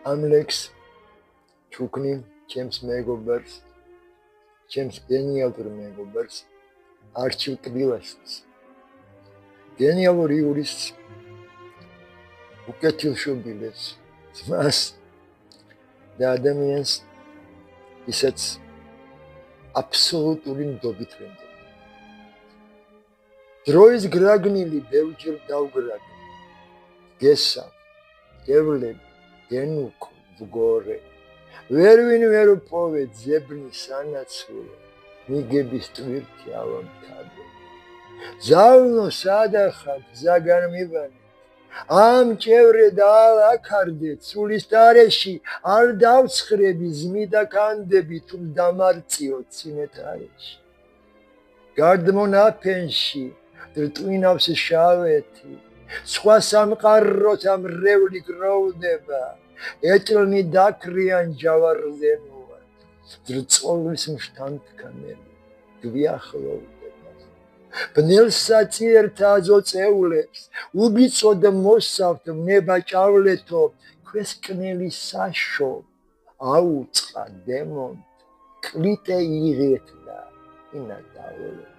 ამ ლექს ჩუქნი ჩემს მეგობარს, ჩემს გენიალურ მეგობარს არჩილ კბილაშვილს. გენიალური იურის უკეთილშობილებს ძმას და ადამიანს ისაც აბსოლუტური ნდობით ვენდო. დროის გრაგნილი ბევრჯერ დავგრაგნი. გესა, გევლებ, გენუქო, ვგორე. ვერვინ ვერ უპოვე ძებნის ანაცვლო, მიგების ტვირთი ავამთადე. ზავნო სადახად ზაგან მიბანე. ამ ჭევრე და ალაქარდე ცულის დარეში არ დავცხრები ზმიდა კანდები თუ დამარწიო ცინეთარეში. გარდმონაფენში რტვინავს შავეთი, სხვა სამყაროთ ამ რევლი გროვდება, ეჭლნი დაქრიან ჯავარდენუად, ძრწოლის მშთანთქანელი გვიახლოვდება. ბნელსაწიერთა აზოწეულებს, უბიწოდ მოსავთ ნება ჭავლეთო, ქვესკნელი საშო, აუწყა დემონთ, კლიტე იღეთ და ინადავლეთ.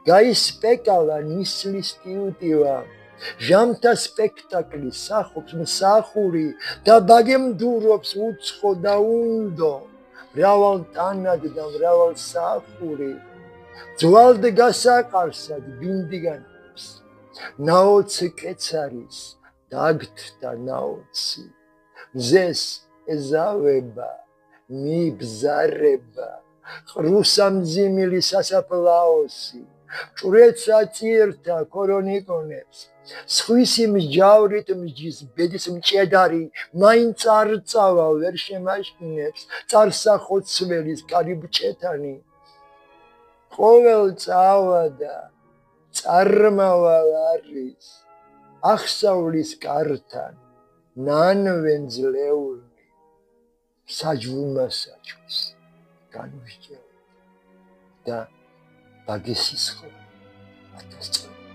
გაისპეკალა ნისლის ტიუტივა, ჟამთა სპექტაკლი სახობს მსახური და ბაგემდურობს უცხო და უნდო, მრავალ ტანად და მრავალ სახური. ძვალდ გასაყარსად ბინდიგანებს, ნაოცი კეცარის დაგთდა ნაოცი, მზეს ეზავება, მიბზარება, ყრუსამძიმილი სასაფლაოსი, ჭვრეთსაწიერთა ქორონიკონებს, სხვისი მსჯავრით მსჯის ბედის მჭედარი, მაინც არ წავა ვერ შემაშკინებს, წარსახოცველის კარიბჭეთანი. ყოველ წავა და წარმავალ არის, ახსავლის კართან, ნანვენძლეულნი, საჯვუმასაჯვს განვსჯელოთ და ბაგესისხლ ათასწლეულს.